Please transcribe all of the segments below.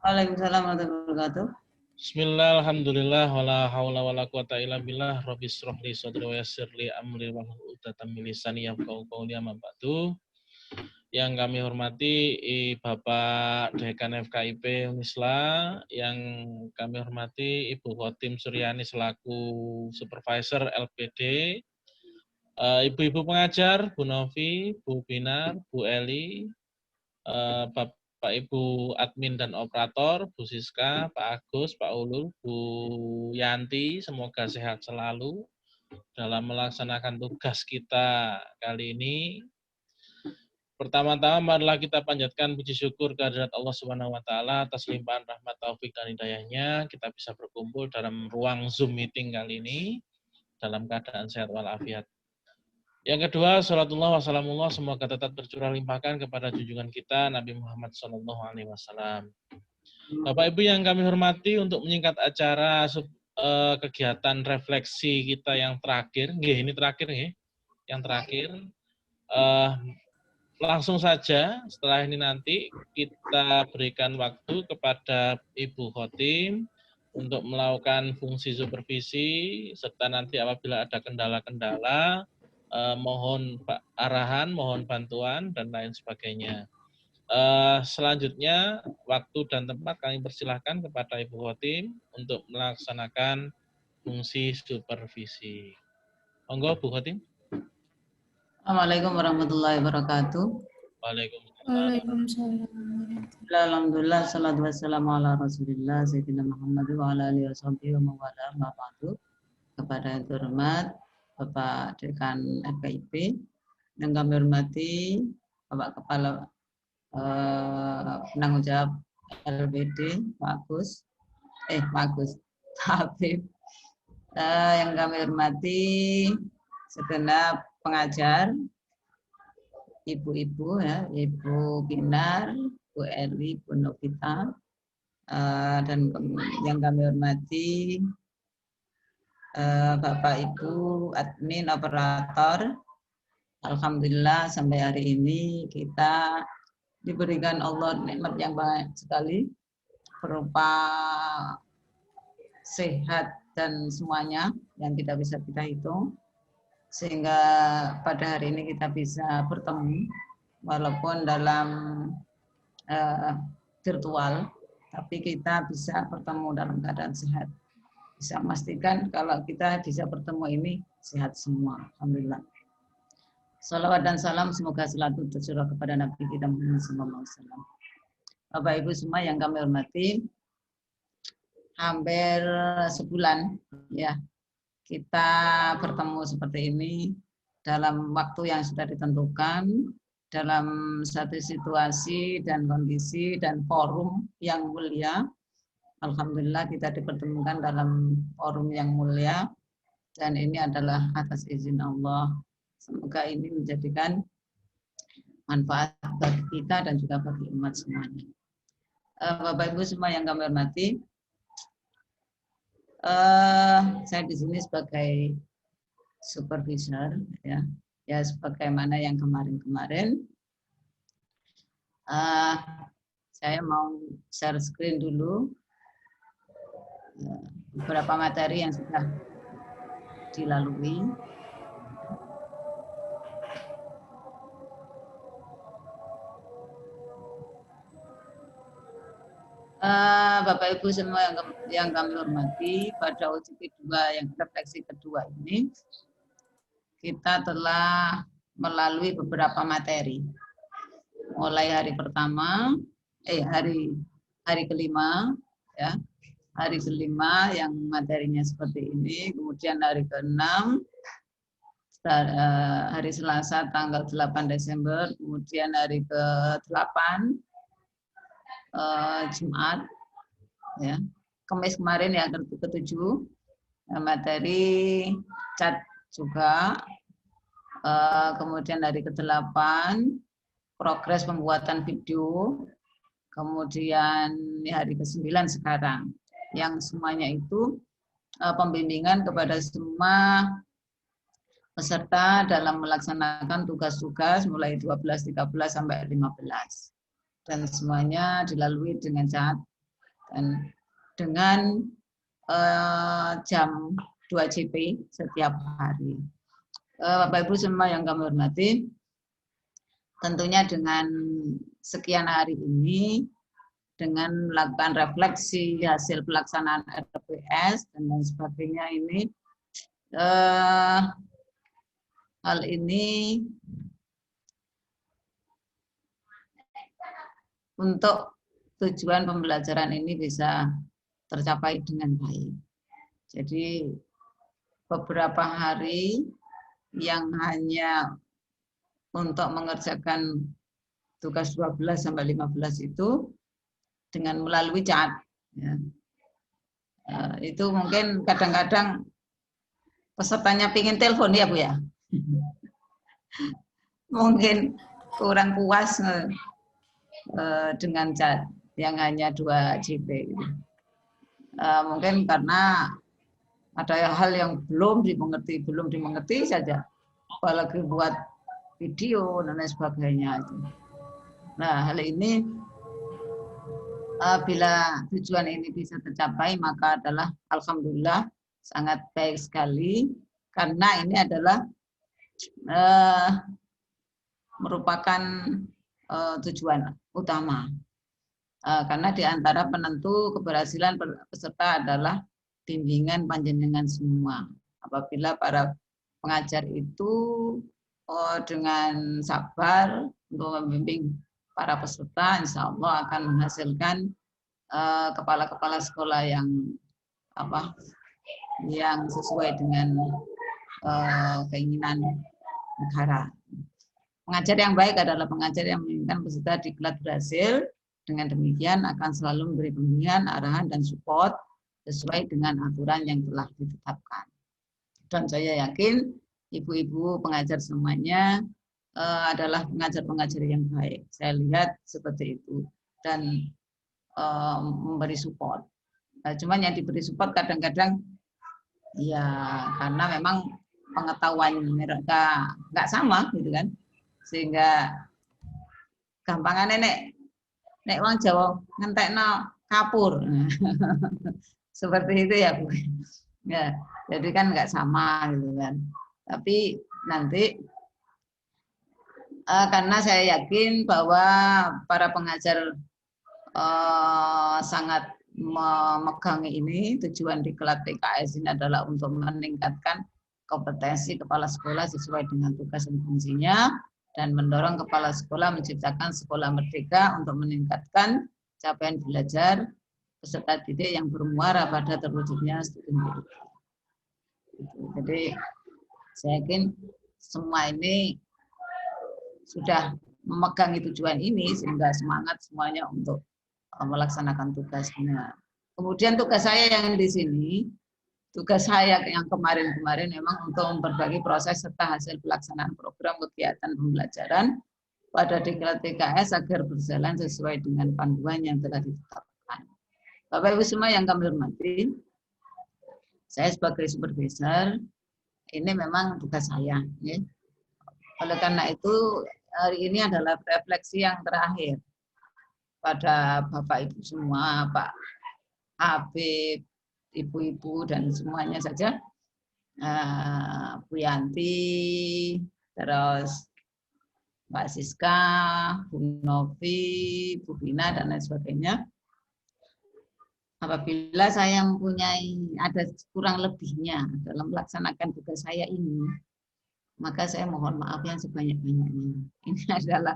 Waalaikumsalam warahmatullahi wabarakatuh. Bismillah, alhamdulillah, wala haula wala quwata illa billah, rabbi shrah li sadri wa yassir li amri wahlul 'uqdatam min lisani yafqahu qawli, amma ba'du. Yang kami hormati Bapak Dekan FKIP Unisla, yang kami hormati Ibu Khotim Suryani selaku Supervisor LPD, Ibu-ibu pengajar, Bu Novi, Bu Binar, Bu Eli, Bapak Ibu admin dan operator, Bu Siska, Pak Agus, Pak Ulul, Bu Yanti, semoga sehat selalu dalam melaksanakan tugas kita kali ini. Pertama-tama marilah kita panjatkan puji syukur kehadirat Allah Subhanahu wa taala atas limpahan rahmat taufik dan hidayahnya kita bisa berkumpul dalam ruang Zoom meeting kali ini dalam keadaan sehat walafiat. Yang kedua, salatullah wassalamullah semoga tetap tercurah limpahkan kepada junjungan kita Nabi Muhammad SAW. Bapak Ibu yang kami hormati, untuk menyingkat acara kegiatan refleksi kita yang terakhir, ini terakhir yang terakhir, langsung saja setelah ini nanti kita berikan waktu kepada Ibu Khotim untuk melakukan fungsi supervisi, serta nanti apabila ada kendala-kendala, mohon arahan, mohon bantuan, dan lain sebagainya. Selanjutnya, waktu dan tempat kami persilahkan kepada Ibu Khotim untuk melaksanakan fungsi supervisi. Monggo, Bu Khotim. Assalamualaikum warahmatullahi wabarakatuh. Waalaikumsalam. Alhamdulillah, salatu wassalamu ala rasulillah, Sayyidina Muhammad wa ala alihi wa mawala ma'ba'du. Kepada yang terhormat Bapak Dekan FKIP, yang kami hormati Bapak Kepala penanggung jawab LPD, Pak Agus Habib, yang kami hormati segenap pengajar, ibu-ibu ya, Ibu Binar, Bu Eli, Bu Novita, dan yang kami hormati Bapak Ibu admin operator. Alhamdulillah sampai hari ini kita diberikan Allah nikmat yang banyak sekali berupa sehat dan semuanya yang tidak bisa kita hitung, sehingga pada hari ini kita bisa bertemu walaupun dalam virtual, tapi kita bisa bertemu dalam keadaan sehat. Bisa memastikan kalau kita bisa bertemu ini sehat semua. Alhamdulillah. Salawat dan salam semoga selalu tercurah kepada Nabi kita Muhammad SAW. Bapak Ibu semua yang kami hormati, hampir sebulan ya kita bertemu seperti ini dalam waktu yang sudah ditentukan, dalam satu situasi dan kondisi dan forum yang mulia. Alhamdulillah kita dipertemukan dalam forum yang mulia, dan ini adalah atas izin Allah. Semoga ini menjadikan manfaat bagi kita dan juga bagi umat semuanya. Bapak Ibu semua yang kami hormati, saya di sini sebagai supervisor ya sebagaimana yang kemarin-kamarin. Saya mau share screen dulu beberapa materi yang sudah dilalui. Bapak Ibu semua yang kami hormati, pada uji kedua yang refleksi kedua ini kita telah melalui beberapa materi. Mulai hari pertama, hari kelima ya. Hari kelima yang materinya seperti ini, kemudian hari ke-6 hari Selasa tanggal 8 Desember, kemudian hari ke-8 Jumat ya, Kamis kemarin ya ke-7 materi cat juga, kemudian hari ke-8 progres pembuatan video, kemudian hari ke-9 sekarang yang semuanya itu pembimbingan kepada semua peserta dalam melaksanakan tugas-tugas mulai 12, 13 sampai 15. Dan semuanya dilalui dengan cat Dan dengan jam 2 JP setiap hari. Bapak Ibu semua yang kami hormati, tentunya dengan sekian hari ini, dengan melakukan refleksi hasil pelaksanaan RPS dan lain sebagainya ini, hal ini untuk tujuan pembelajaran ini bisa tercapai dengan baik. Jadi beberapa hari yang hanya untuk mengerjakan tugas 12 sampai 15 itu dengan melalui chat. Ya. Itu mungkin kadang-kadang pesertanya pingin telepon ya Bu ya. Mungkin kurang puas dengan chat yang hanya 2 JP. Mungkin karena ada hal yang belum dimengerti saja, apalagi buat video dan lain sebagainya. Nah, hal ini bila tujuan ini bisa tercapai, maka adalah alhamdulillah sangat baik sekali, karena ini adalah merupakan tujuan utama. Karena di antara penentu keberhasilan peserta adalah bimbingan panjenengan semua. Apabila para pengajar itu dengan sabar untuk membimbing para peserta, insya Allah akan menghasilkan kepala-kepala sekolah yang sesuai dengan keinginan negara. Pengajar yang baik adalah pengajar yang menginginkan peserta diklat berhasil. Dengan demikian akan selalu memberi bimbingan, arahan, dan support sesuai dengan aturan yang telah ditetapkan. Dan saya yakin ibu-ibu pengajar semuanya adalah pengajar-pengajar yang baik. Saya lihat seperti itu dan memberi support. Cuman yang diberi support kadang-kadang ya karena memang pengetahuan mereka nggak sama gitu kan, sehingga gampangannya nek wong Jawa ngentekno kapur. Seperti itu ya Bu. Ya, jadi kan nggak sama gitu kan. Tapi nanti karena saya yakin bahwa para pengajar sangat memegangi ini, tujuan diklat PKS ini adalah untuk meningkatkan kompetensi kepala sekolah sesuai dengan tugas dan fungsinya, dan mendorong kepala sekolah menciptakan sekolah merdeka untuk meningkatkan capaian belajar peserta didik yang bermuara pada terwujudnya studi pendidikan. Jadi saya yakin semua ini sudah memegangi tujuan ini sehingga semangat semuanya untuk melaksanakan tugasnya. Kemudian tugas saya yang di sini, tugas saya yang kemarin-kemarin memang untuk memperbagi proses serta hasil pelaksanaan program kegiatan pembelajaran pada diklat PKS agar berjalan sesuai dengan panduan yang telah ditetapkan. Bapak Ibu semua yang kami hormati, saya sebagai supervisor, ini memang tugas saya. Ya. Oleh karena itu, hari ini adalah refleksi yang terakhir pada Bapak Ibu semua, Pak Habib, ibu-ibu dan semuanya saja, Bu Yanti, terus Mbak Siska, Bu Novi, Bu Bina dan lain sebagainya. Apabila saya mempunyai ada kurang lebihnya dalam melaksanakan tugas saya ini, maka saya mohon maaf yang sebanyak-banyaknya. Ini adalah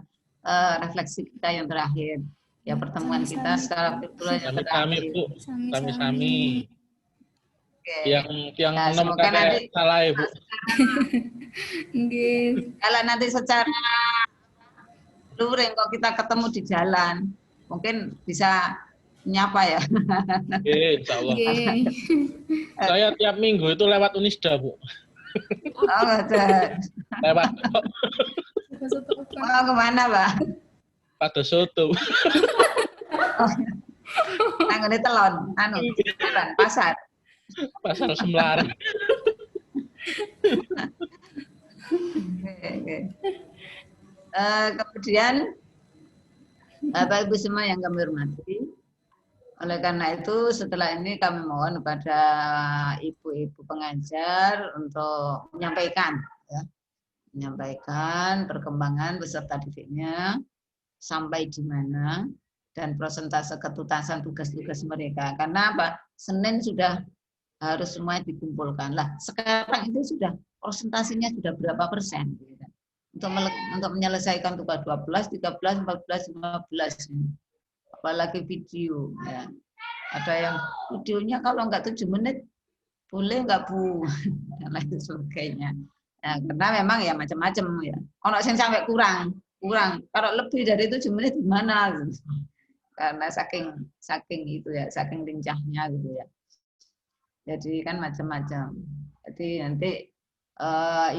refleksi kita yang terakhir. Ya, pertemuan kita secara virtual yang terakhir. Sami-sami. Okay. Yang nah, nomor nanti salah ya Bu. Kalau nanti secara luring kok kita ketemu di jalan, mungkin bisa nyapa ya. Insya Allah. Saya tiap minggu itu lewat Unisda Bu. Oh, betul. Lewat. Oh, kemana Pak? Pada soto. Tanggane telon, pasar. Pasar Semelar. Okay. Kemudian Bapak Ibu semua yang kami hormati, Oleh karena itu setelah ini kami mohon kepada ibu-ibu pengajar untuk menyampaikan, ya, menyampaikan perkembangan peserta didiknya sampai di mana dan persentase ketuntasan tugas-tugas mereka. Karena apa? Senin sudah harus semua dikumpulkan. Lah sekarang itu sudah presentasinya sudah berapa persen? Untuk menyelesaikan tugas 12, 13, 14, 15 ini. Apalagi video, ya. Ada yang videonya kalau enggak 7 menit boleh enggak Bu, dan lain sebagainya. Nah, karena memang ya macam-macam ya. Ono sing sampai kurang. Kalau lebih dari 7 menit gimana gitu. Karena saking itu ya, saking lincahnya gitu ya. Jadi kan macam-macam. Jadi nanti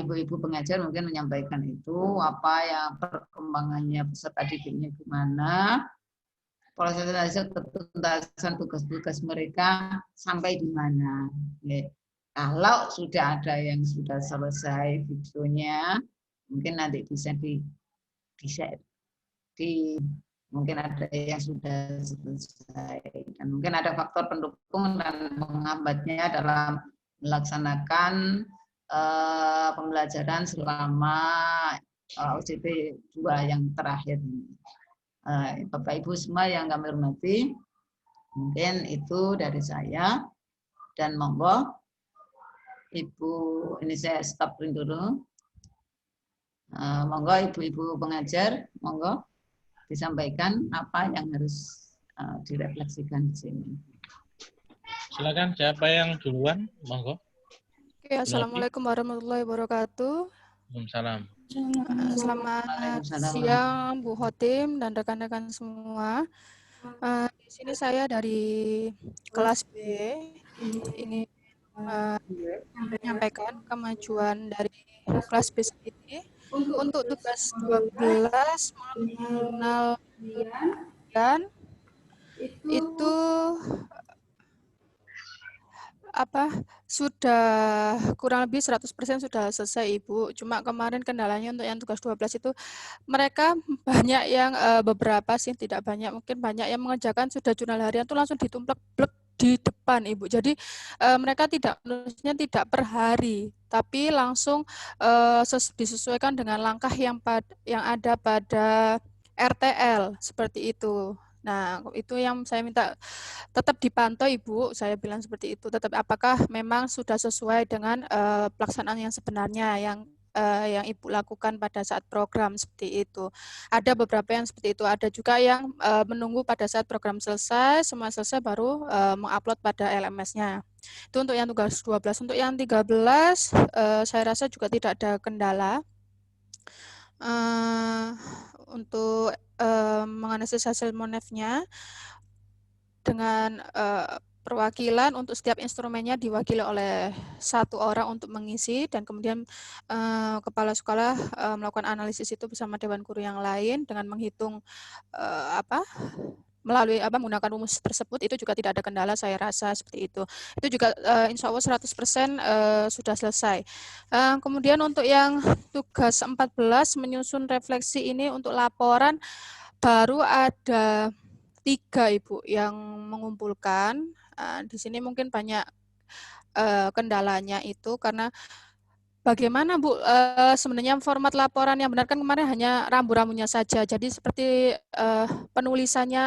ibu-ibu pengajar mungkin menyampaikan itu apa yang perkembangannya peserta didiknya gimana, proses ketuntasan tugas-tugas mereka sampai di mana. Kalau sudah ada yang sudah selesai videonya, mungkin nanti bisa di-share di mungkin ada yang sudah selesai dan mungkin ada faktor pendukung dan menghambatnya dalam melaksanakan pembelajaran selama UJT 2 yang terakhir ini. Bapak Ibu semua yang kami hormati, mungkin itu dari saya dan monggo Ibu, ini saya stop dulu. Monggo ibu-ibu pengajar, monggo disampaikan apa yang harus direfleksikan di sini. Silakan, siapa yang duluan? Monggo. Oke, assalamualaikum warahmatullahi wabarakatuh. Waalaikumsalam. Selamat siang Bu Khotim dan rekan-rekan semua. Di sini saya dari kelas B ini menyampaikan kemajuan dari kelas B sendiri untuk tugas 12 mengenal dan itu sudah kurang lebih 100% sudah selesai Ibu. Cuma kemarin kendalanya untuk yang tugas 12 itu mereka banyak yang beberapa sih tidak banyak, mungkin banyak yang mengerjakan sudah jurnal harian itu langsung ditumplek-plek di depan Ibu. Jadi mereka harusnya tidak per hari, tapi langsung disesuaikan dengan langkah yang ada pada RTL seperti itu. Nah, itu yang saya minta tetap dipantau Ibu, saya bilang seperti itu. Tetap apakah memang sudah sesuai dengan pelaksanaan yang sebenarnya yang Ibu lakukan pada saat program seperti itu. Ada beberapa yang seperti itu, ada juga yang menunggu pada saat program selesai, semua selesai baru mengupload pada LMS-nya. Itu untuk yang tugas 12. Untuk yang 13, saya rasa juga tidak ada kendala. Untuk menganalisis hasil monefnya dengan perwakilan untuk setiap instrumennya diwakili oleh satu orang untuk mengisi dan kemudian kepala sekolah melakukan analisis itu bersama dewan guru yang lain dengan menghitung melalui menggunakan rumus tersebut. Itu juga tidak ada kendala saya rasa seperti itu. Itu juga insya Allah 100% sudah selesai. Kemudian untuk yang tugas 14 menyusun refleksi ini untuk laporan baru ada 3 Ibu yang mengumpulkan. Di sini mungkin banyak kendalanya itu karena bagaimana Bu sebenarnya format laporan yang benar kan kemarin hanya rambu-rambunya saja. Jadi seperti penulisannya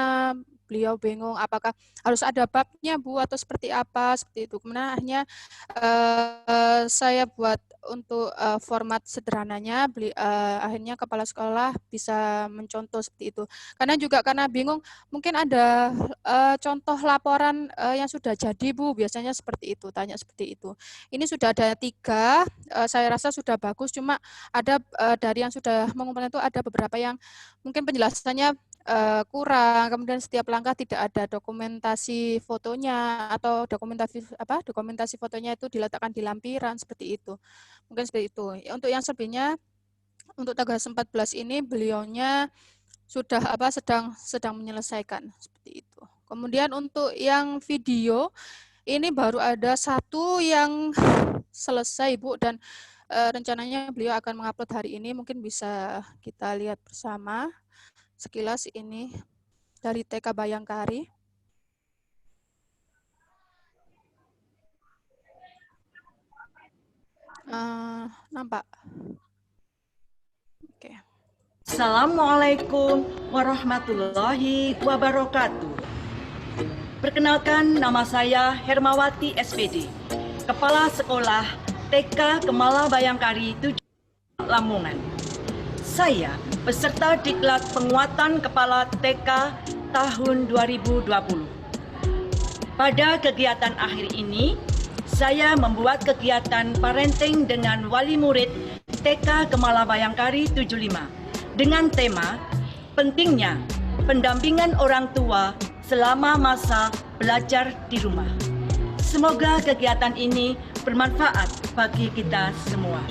beliau bingung apakah harus ada babnya Bu atau seperti apa seperti itu. Kemudian akhirnya saya buat untuk format sederhananya, akhirnya kepala sekolah bisa mencontoh seperti itu. Karena bingung, mungkin ada contoh laporan yang sudah jadi Bu, biasanya seperti itu, tanya seperti itu. Ini sudah ada 3, saya rasa sudah bagus, cuma ada dari yang sudah mengumpulkan itu ada beberapa yang mungkin penjelasannya kurang, kemudian setiap langkah tidak ada dokumentasi fotonya atau dokumentasi fotonya itu diletakkan di lampiran seperti itu. Mungkin seperti itu. Untuk yang selebihnya untuk tanggal 14 ini beliaunya sudah sedang menyelesaikan seperti itu. Kemudian untuk yang video ini baru ada 1 yang selesai Bu dan rencananya beliau akan mengupload hari ini, mungkin bisa kita lihat bersama. Sekilas ini dari TK Bayangkari. Nampak. Oke. Assalamualaikum warahmatullahi wabarakatuh. Perkenalkan, nama saya Hermawati SPD, Kepala Sekolah TK Kemala Bayangkari 7 Lamongan. Saya peserta Diklat Penguatan Kepala TK tahun 2020. Pada kegiatan akhir ini, saya membuat kegiatan parenting dengan wali murid TK Kemala Bayangkari 75 dengan tema pentingnya pendampingan orang tua selama masa belajar di rumah. Semoga kegiatan ini bermanfaat bagi kita semua.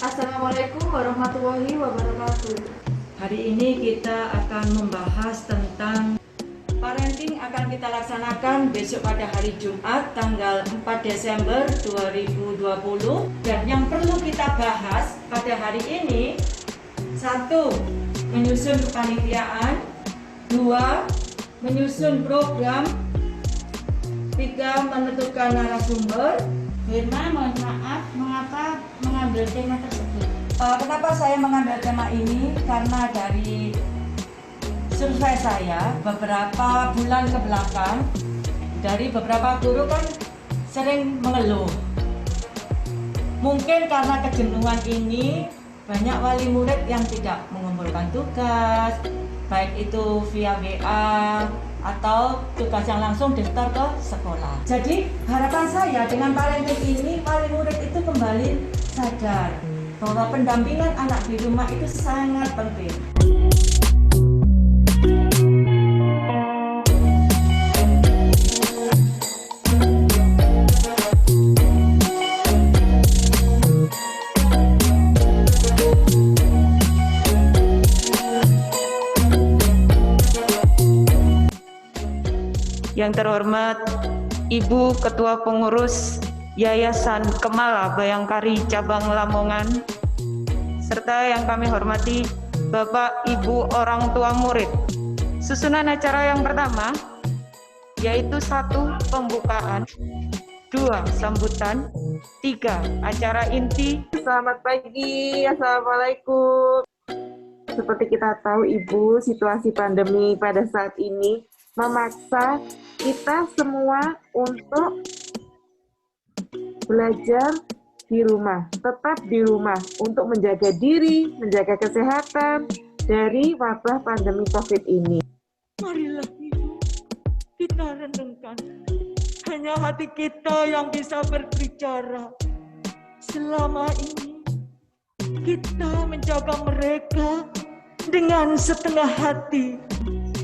Assalamualaikum warahmatullahi wabarakatuh. Hari ini kita akan membahas tentang parenting akan kita laksanakan besok pada hari Jumat tanggal 4 Desember 2020. Dan yang perlu kita bahas pada hari ini, 1. Menyusun kepanitiaan, 2. Menyusun program, 3. Menentukan narasumber. Firma, mohon maaf, mengapa mengambil tema tersebut? Kenapa saya mengambil tema ini? Karena dari survei saya beberapa bulan ke belakang, dari beberapa guru kan sering mengeluh. Mungkin karena kejenuhan ini, banyak wali murid yang tidak mengumpulkan tugas, baik itu via WA atau tugas yang langsung daftar ke sekolah. Jadi harapan saya dengan parenting ini, wali murid itu kembali sadar bahwa pendampingan anak di rumah itu sangat penting. Yang terhormat Ibu Ketua Pengurus Yayasan Kemala Bayangkari Cabang Lamongan, serta yang kami hormati Bapak Ibu orang tua murid. Susunan acara yang pertama yaitu 1. Pembukaan, 2. Sambutan, 3. Acara inti. Selamat pagi, Assalamualaikum. Seperti kita tahu Ibu, situasi pandemi pada saat ini memaksa kita semua untuk belajar di rumah, tetap di rumah untuk menjaga diri, menjaga kesehatan dari wabah pandemi COVID ini. Marilah Ibu, kita renungkan. Hanya hati kita yang bisa berbicara. Selama ini kita menjaga mereka dengan setengah hati.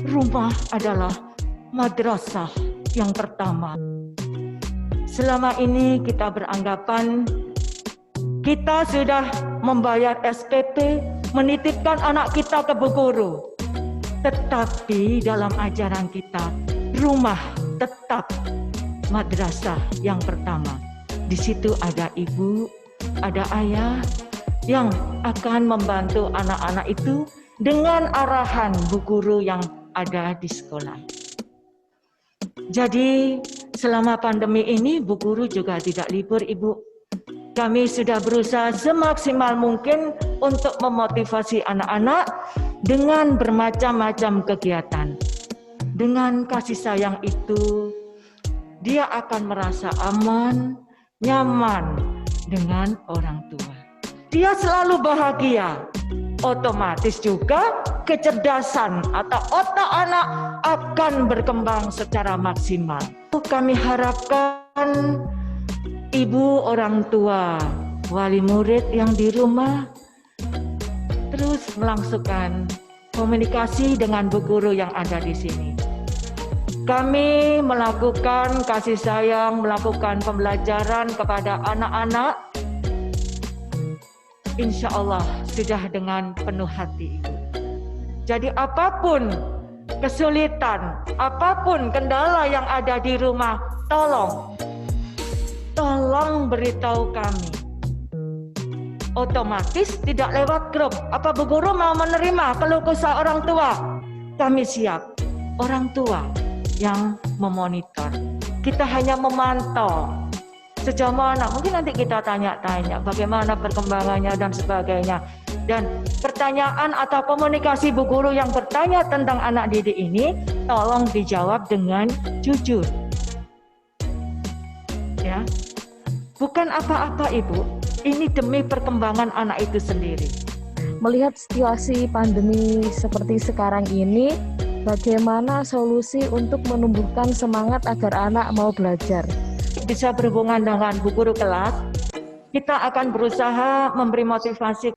Rumah adalah madrasah yang pertama. Selama ini kita beranggapan kita sudah membayar SPP, menitipkan anak kita ke bu guru. Tetapi dalam ajaran kita, rumah tetap madrasah yang pertama. Di situ ada ibu, ada ayah yang akan membantu anak-anak itu dengan arahan bu guru yang ada di sekolah. Jadi selama pandemi ini bu guru juga tidak libur Ibu. Kami sudah berusaha semaksimal mungkin untuk memotivasi anak-anak dengan bermacam-macam kegiatan. Dengan kasih sayang itu, dia akan merasa aman, nyaman dengan orang tua. Dia selalu bahagia. Otomatis juga kecerdasan atau otak anak akan berkembang secara maksimal. Kami harapkan ibu orang tua, wali murid yang di rumah terus melangsungkan komunikasi dengan bu guru yang ada di sini. Kami melakukan kasih sayang, melakukan pembelajaran kepada anak-anak, insya Allah sudah dengan penuh hati. Jadi apapun kesulitan, apapun kendala yang ada di rumah, tolong beritahu kami. Otomatis tidak lewat grup. Apa Bu Guru mau menerima keluh kesah orang tua? Kami siap. Orang tua yang memonitor. Kita hanya memantau. Sejauh mana? Mungkin nanti kita tanya-tanya bagaimana perkembangannya dan sebagainya. Dan pertanyaan atau komunikasi Bu Guru yang bertanya tentang anak didik ini, tolong dijawab dengan jujur. Ya, bukan apa-apa Ibu. Ini demi perkembangan anak itu sendiri. Melihat situasi pandemi seperti sekarang ini, bagaimana solusi untuk menumbuhkan semangat agar anak mau belajar? Bisa berhubungan dengan Bu Guru kelas, kita akan berusaha memberi motivasi.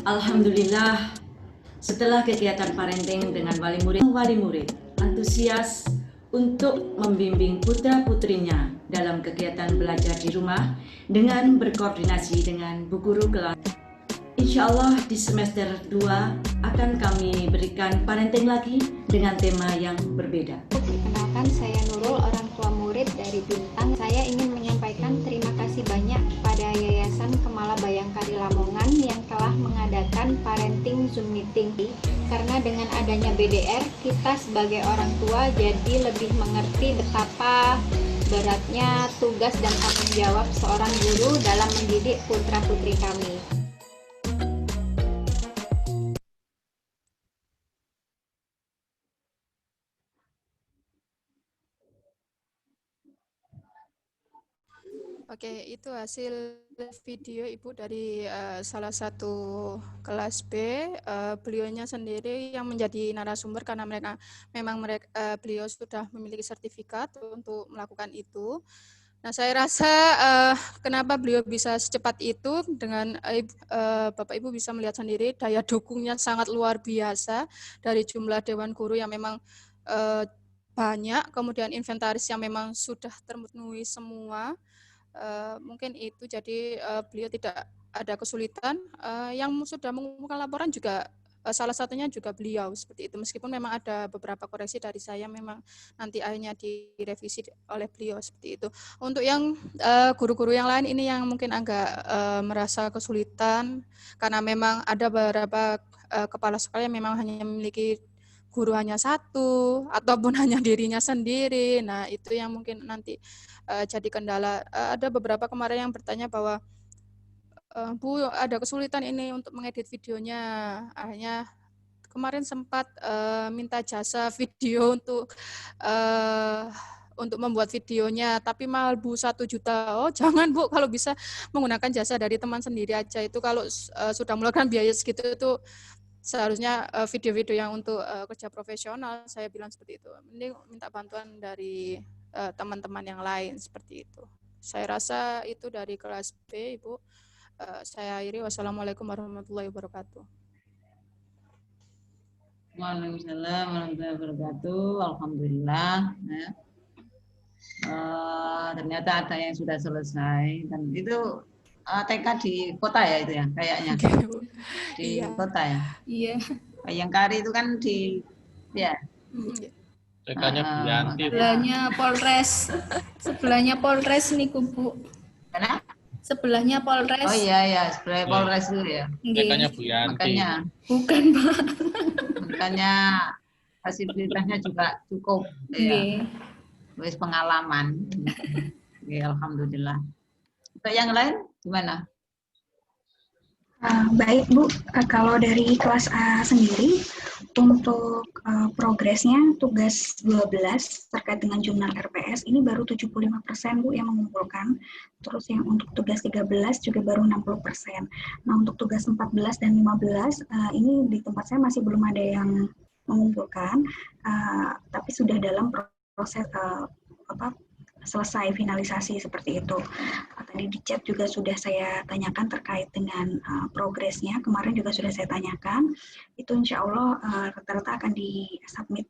Alhamdulillah, setelah kegiatan parenting dengan wali murid antusias untuk membimbing putra-putrinya dalam kegiatan belajar di rumah dengan berkoordinasi dengan Bu Guru kelas. Insya Allah di semester 2 akan kami berikan parenting lagi dengan tema yang berbeda. Perkenalkan, saya Nurul, orang tua murid dari Bintang. Saya ingin menyampaikan terima kasih banyak kepada Yayasan Kemala Bayangkari Lamongan yang telah mengadakan parenting Zoom meeting. Karena dengan adanya BDR, kita sebagai orang tua jadi lebih mengerti betapa beratnya tugas dan tanggung jawab seorang guru dalam mendidik putra-putri kami. Oke, itu hasil video Ibu dari salah satu kelas B. Beliaunya sendiri yang menjadi narasumber karena beliau sudah memiliki sertifikat untuk melakukan itu. Nah, saya rasa kenapa beliau bisa secepat itu dengan Bapak Ibu bisa melihat sendiri daya dukungnya sangat luar biasa dari jumlah dewan guru yang memang banyak, kemudian inventaris yang memang sudah terpenuhi semua. Mungkin itu jadi beliau tidak ada kesulitan. Yang sudah mengumumkan laporan juga salah satunya juga beliau seperti itu, meskipun memang ada beberapa koreksi dari saya, memang nanti akhirnya direvisi oleh beliau seperti itu. Untuk yang guru-guru yang lain ini yang mungkin agak merasa kesulitan karena memang ada beberapa kepala sekolah yang memang hanya memiliki guru hanya satu ataupun hanya dirinya sendiri. Nah, itu yang mungkin nanti jadi kendala. Ada beberapa kemarin yang bertanya bahwa Bu, ada kesulitan ini untuk mengedit videonya. Akhirnya kemarin sempat minta jasa video untuk membuat videonya, tapi mahal Bu, 1 juta. Oh, jangan Bu, kalau bisa menggunakan jasa dari teman sendiri aja. Itu kalau sudah mengeluarkan biaya segitu itu seharusnya video-video yang untuk kerja profesional, saya bilang seperti itu. Mending minta bantuan dari teman-teman yang lain seperti itu. Saya rasa itu dari kelas B, Ibu. Saya akhiri. Wassalamualaikum warahmatullahi wabarakatuh. Waalaikumsalam warahmatullahi wabarakatuh. Alhamdulillah. Ya. Ternyata ada yang sudah selesai dan itu TK di kota ya itu ya kayaknya. Di iya. Kota ya. Iya. Bayangkari itu kan di ya. TK-nya Buyanti. Sebelahnya Polres. Sebelahnya Polres nih Bu. Mana? Sebelahnya Polres. Oh iya ya, sebelahnya Polres itu ya. TK-nya Buyanti. Makanya. Bukan, Pak. Makanya fasilitasnya juga cukup ya. Wis pengalaman. Oke, alhamdulillah. Untuk yang lain gimana? Baik Bu, kalau dari kelas A sendiri untuk progresnya tugas 12 terkait dengan jurnal RPS ini baru 75% Bu yang mengumpulkan. Terus yang untuk tugas 13 juga baru 60%. Nah, untuk tugas 14 dan 15 ini di tempat saya masih belum ada yang mengumpulkan, tapi sudah dalam proses selesai finalisasi seperti itu. Tadi di chat juga sudah saya tanyakan terkait dengan progresnya. Kemarin juga sudah saya tanyakan. Itu insya Allah rata-rata akan di-submit,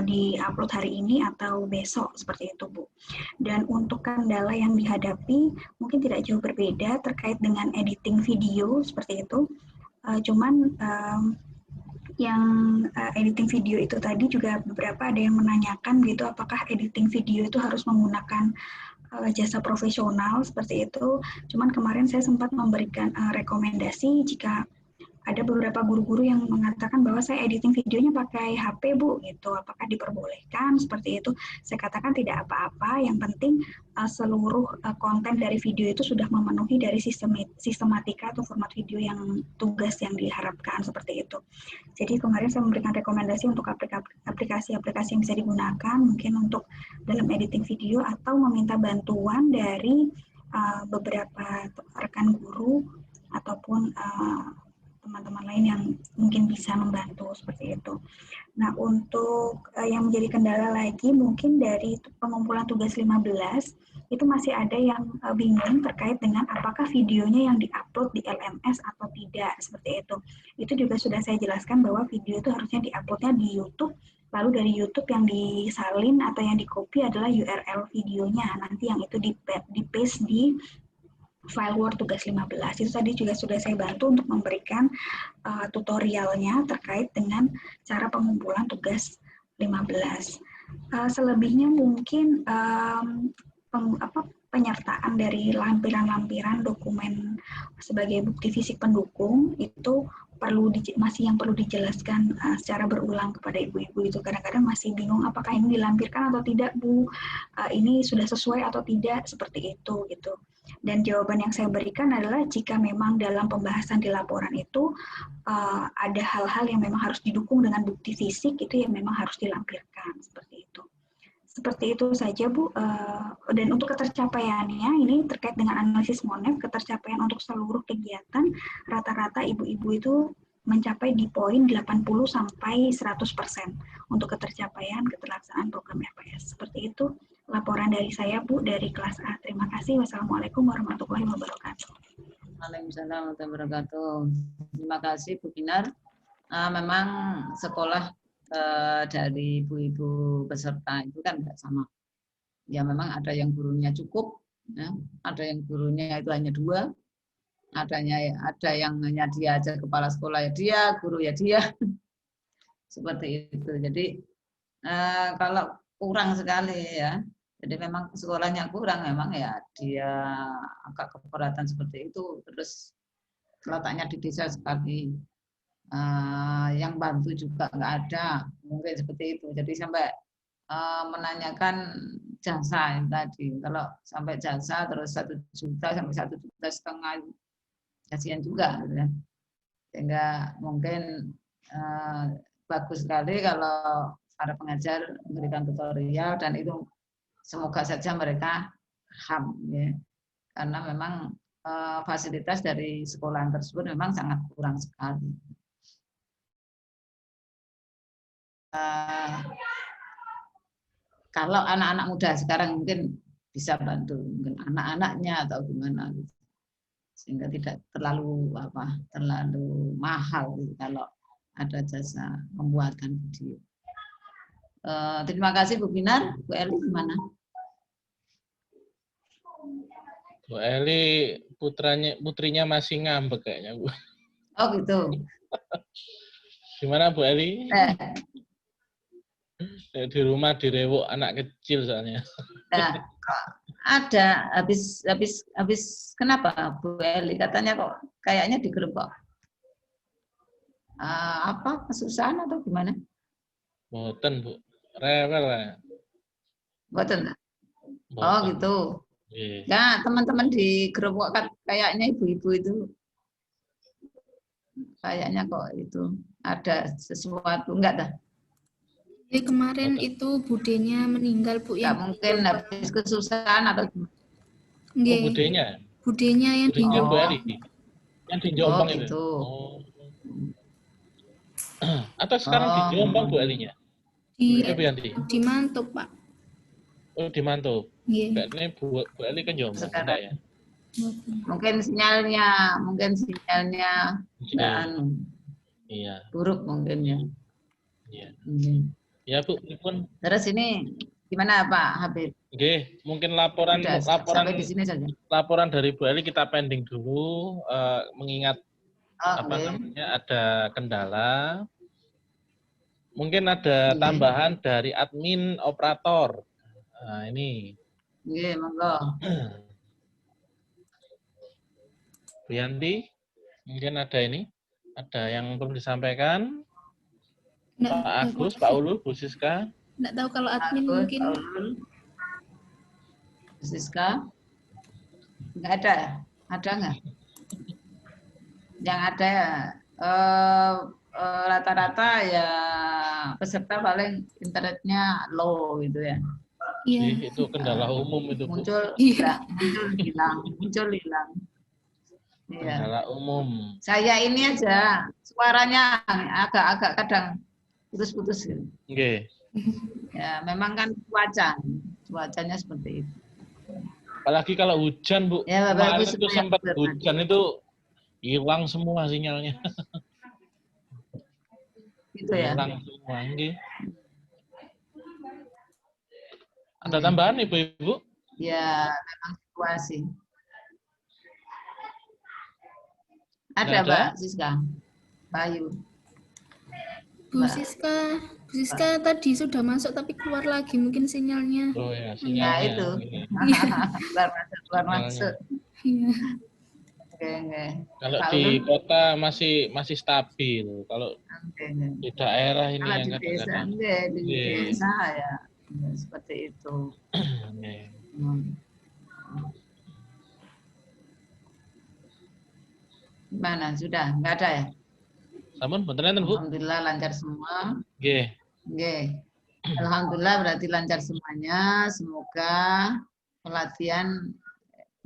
di-upload hari ini atau besok seperti itu, Bu. Dan untuk kendala yang dihadapi mungkin tidak jauh berbeda terkait dengan editing video seperti itu. Cuman yang editing video itu tadi juga beberapa ada yang menanyakan gitu, apakah editing video itu harus menggunakan jasa profesional seperti itu. Cuman kemarin saya sempat memberikan rekomendasi jika ada beberapa guru-guru yang mengatakan bahwa saya editing videonya pakai HP, Bu, gitu. Apakah diperbolehkan seperti itu? Saya katakan tidak apa-apa, yang penting seluruh konten dari video itu sudah memenuhi dari sistematika atau format video yang tugas yang diharapkan seperti itu. Jadi kemarin saya memberikan rekomendasi untuk aplikasi-aplikasi yang bisa digunakan, mungkin untuk dalam editing video atau meminta bantuan dari beberapa rekan guru ataupun teman-teman lain yang mungkin bisa membantu seperti itu. Nah, untuk yang menjadi kendala lagi mungkin dari pengumpulan tugas 15 itu masih ada yang bingung terkait dengan apakah videonya yang diupload di LMS atau tidak seperti itu. Itu juga sudah saya jelaskan bahwa video itu harusnya diuploadnya di YouTube, lalu dari YouTube yang disalin atau yang di-copy adalah URL videonya, nanti yang itu di-paste di file Word tugas 15. Itu tadi juga sudah saya bantu untuk memberikan tutorialnya terkait dengan cara pengumpulan tugas 15. Selebihnya mungkin penyertaan dari lampiran-lampiran dokumen sebagai bukti fisik pendukung itu masih yang perlu dijelaskan secara berulang kepada ibu-ibu. Itu kadang-kadang masih bingung apakah ini dilampirkan atau tidak, Bu, ini sudah sesuai atau tidak, seperti itu gitu. Dan jawaban yang saya berikan adalah jika memang dalam pembahasan di laporan itu ada hal-hal yang memang harus didukung dengan bukti fisik, itu yang memang harus dilampirkan seperti itu. Seperti itu saja, Bu. Dan untuk ketercapaiannya, ini terkait dengan analisis MONEF, ketercapaian untuk seluruh kegiatan, rata-rata ibu-ibu itu mencapai di poin 80 sampai 100% untuk ketercapaian keterlaksanaan program RPS. Seperti itu laporan dari saya, Bu, dari kelas A. Terima kasih. Wassalamualaikum warahmatullahi wabarakatuh. Waalaikumsalam warahmatullahi wabarakatuh. Terima kasih, Bu Binar. Memang sekolah dari ibu-ibu peserta itu kan tidak sama. Ya memang ada yang gurunya cukup, ya. Ada yang gurunya itu hanya 2, ada yang hanya dia aja, kepala sekolah ya dia, guru ya dia, seperti itu. Jadi kalau kurang sekali ya, jadi memang sekolahnya kurang, memang ya dia agak keberatan seperti itu. Terus letaknya di desa sekali. Yang bantu juga nggak ada, mungkin seperti itu. Jadi sampai menanyakan jasa yang tadi. Kalau sampai jasa terus 1 juta sampai 1,5 juta, kasihan juga. Ya. Sehingga mungkin bagus sekali kalau para pengajar memberikan tutorial, dan itu semoga saja mereka paham. Ya. Karena memang fasilitas dari sekolahan tersebut memang sangat kurang sekali. Kalau anak-anak muda sekarang mungkin bisa bantu, mungkin anak-anaknya atau gimana gitu. Sehingga tidak terlalu mahal gitu, kalau ada jasa membuatkan video. Terima kasih Bu Binar. Bu Eli gimana? Bu Eli putrinya masih ngambek kayaknya, Bu. Oh gitu. Gimana Bu Eli? Di rumah direwok anak kecil soalnya. Nah, ada habis kenapa Bu Eli? Katanya kok kayaknya digerebek. Apa kesusahan atau gimana? Boten, Bu. Rewel ya. Boten. Oh gitu. Yeah. Ya, teman-teman digerebek kayaknya ibu-ibu itu. Kayaknya kok itu ada sesuatu, enggak dah? Jadi kemarin itu budenya meninggal, Bu, ya. Mungkin habis kesusahan atau gimana? Oh, budenya? Budenya yang di Jombang. Yang di Jombang itu. Gitu. Oh. Atau sekarang di Jombang Bu Elinya? Di Mantop, Pak. Oh, di Mantub. Iya. Ini Bu Eli kan Jombang, enggak ya? Mungkin sinyalnya nggak anu, Iya. buruk mungkin ya. Iya. Ya Bu, pun. Terus ini gimana Pak Habib? Oke, mungkin laporan sampai di sini saja. Laporan dari Bu Eli kita pending dulu, mengingat namanya ada kendala. Mungkin ada tambahan dari admin operator. Nah, ini. Iya, monggo. Bu Yanti, mungkin ada yang perlu disampaikan. Pak Agus, Pak Ulul, Bu Siska. Nggak tahu kalau admin mungkin. Bu Siska, nggak ada, nggak? Yang ada rata-rata ya peserta paling internetnya low gitu ya. Iya. Itu kendala umum itu. Muncul hilang. Kendala umum. Saya ini aja suaranya agak-agak kadang putus-putus gitu. Oke. Ya, memang kan cuacanya seperti itu. Apalagi kalau hujan, Bu. Ya, Bapak Ibu itu sempat hujan itu hilang semua sinyalnya. Gitu ya. Hilang semua, nggih. Ada tambahan Ibu-ibu? Ya, memang situasi. Ada, Mbak Siska. Bayu. Bu Siska tadi sudah masuk tapi keluar lagi mungkin sinyalnya. Oh ya, sinyalnya. Nah, itu. keluar masuk. Iya. Oke. Kalau di kota masih stabil. Kalau di daerah ini yang di desa, di desa ya seperti itu. Gimana? Sudah? Nggak ada ya? Sampun, betul Bu? Alhamdulillah lancar semua. Nggih. Alhamdulillah berarti lancar semuanya. Semoga pelatihan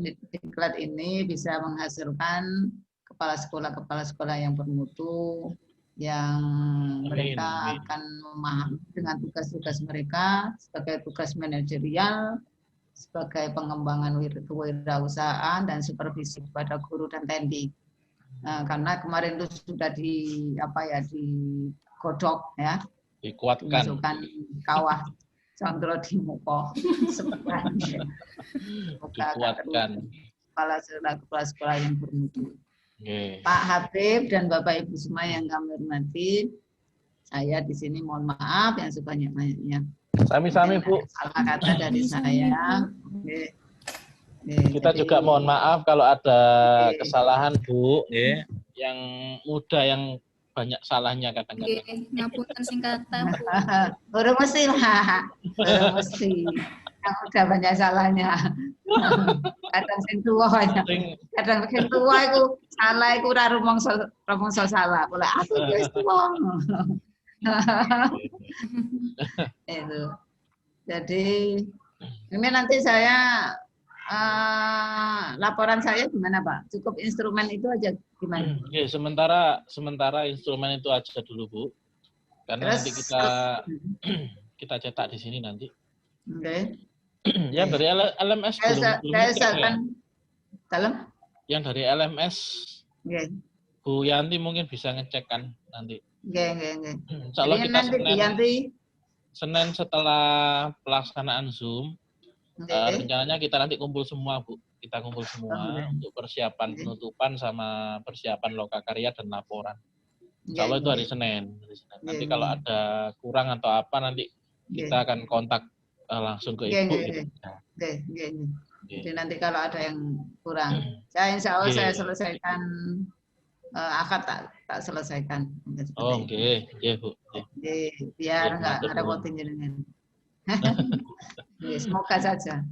diklat ini bisa menghasilkan kepala sekolah yang bermutu, yang mereka akan memahami dengan tugas-tugas mereka sebagai tugas manajerial, sebagai pengembangan kewirausahaan dan supervisi kepada guru dan TNI. Nah, karena kemarin itu sudah digodok ya, dikuatkan, masukkan kawah Condro di Muko sebenarnya. Dikuatkan kepala sekolah yang bermutu. Pak Habib dan Bapak Ibu semua yang kami hormati, saya di sini mohon maaf yang sebanyak-banyaknya. Sami-sami Bu. Salah kata dari saya. Kita juga mohon maaf kalau ada kesalahan Bu, yang muda yang banyak salahnya kadang-kadang. Ngapunten sing kata Bu. Ora mesti lah. Ora mesti. Yang udah banyak salahnya. Kadang sing tua banyak. Kadang sing tua iku salah iku ora rumangsa salah. Pola aku wis tua. Itu. Jadi ini nanti saya laporan saya gimana Pak? Cukup instrumen itu aja gimana? Oke, sementara instrumen itu aja dulu Bu. Karena nanti kita cetak di sini nanti. Oke. Yang dari LMS Yang dari LMS Bu Yanti mungkin bisa ngecek kan nanti. Kalau kita Senin setelah pelaksanaan Zoom, rencananya kita nanti kumpul semua Bu. Kita kumpul semua untuk persiapan penutupan sama persiapan lokakarya dan laporan. Insya Allah itu hari Senin. Nanti kalau ada kurang atau apa nanti kita akan kontak langsung ke Ibu. Jadi nanti kalau ada yang kurang, saya insya Allah saya selesaikan, akad tak selesaikan. Oh, oke, Bu. Biar nggak ada voting jenengan. Semoga saja.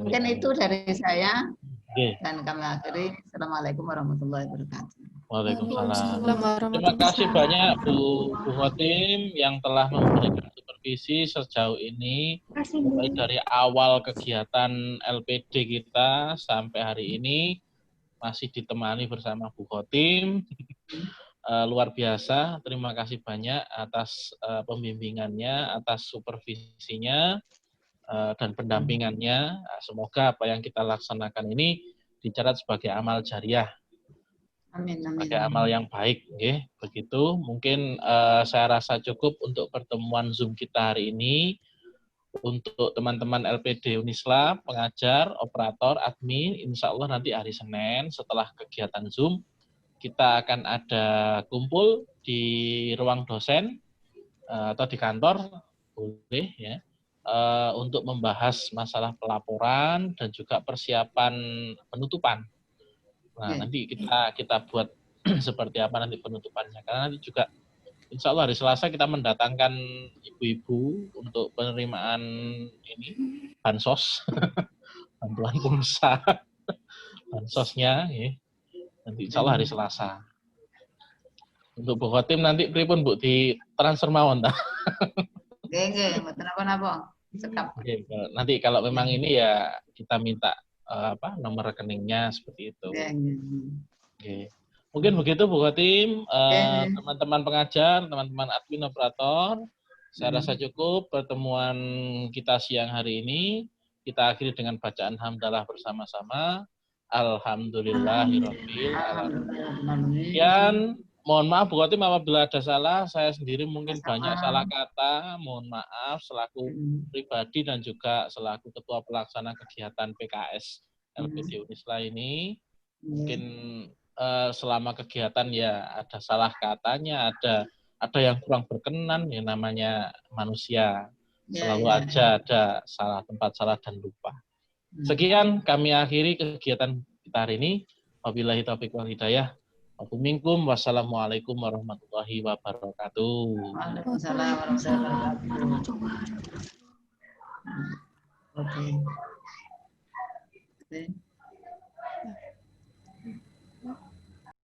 Mungkin itu dari saya. Dan kami akhiri. Assalamualaikum warahmatullahi wabarakatuh. Waalaikumsalam. Terima kasih banyak Bu Khotim yang telah memberikan supervisi sejauh ini, mulai dari awal kegiatan LPD kita sampai hari ini masih ditemani bersama Bu Khotim. Luar biasa. Terima kasih banyak atas pembimbingannya, atas supervisinya. dan pendampingannya. Semoga apa yang kita laksanakan ini dicatat sebagai amal jariah. Amin, sebagai amal yang baik, okay? Begitu. Mungkin saya rasa cukup untuk pertemuan Zoom kita hari ini. Untuk teman-teman LPD Unisla, pengajar, operator, admin, insya Allah nanti hari Senin setelah kegiatan Zoom kita akan ada kumpul di ruang dosen atau di kantor, boleh ya, untuk membahas masalah pelaporan dan juga persiapan penutupan. Nah, nanti kita buat seperti apa nanti penutupannya. Karena nanti juga insya Allah hari Selasa kita mendatangkan ibu-ibu untuk penerimaan ini bansos, bantuan pulsa, bansosnya. Ya. Nanti insya Allah hari Selasa. Untuk Bu Khotim nanti pripun Bu di transfer mawon ta? Oke, mboten napa-napa. Nanti kalau memang ini ya kita minta nomor rekeningnya seperti itu. Oke. Mungkin begitu Bu Khotim, teman-teman pengajar, teman-teman admin operator, saya rasa cukup pertemuan kita siang hari ini. Kita akhiri dengan bacaan hamdalah bersama-sama. Alhamdulillahirabbil alamin. Dan mohon maaf Bu Khotim apabila ada salah, saya sendiri mungkin banyak salah kata, mohon maaf selaku pribadi dan juga selaku ketua pelaksana kegiatan PKS LPD Unisla ini. Mungkin selama kegiatan ya ada salah katanya, ada yang kurang berkenan, ya namanya manusia. Selalu aja ada salah tempat, salah dan lupa. Sekian kami akhiri kegiatan kita hari ini. Wabillahi taufiq wal hidayah. Wassalamualaikum warahmatullahi wabarakatuh. Waalaikumsalam warahmatullahi wabarakatuh. Oke.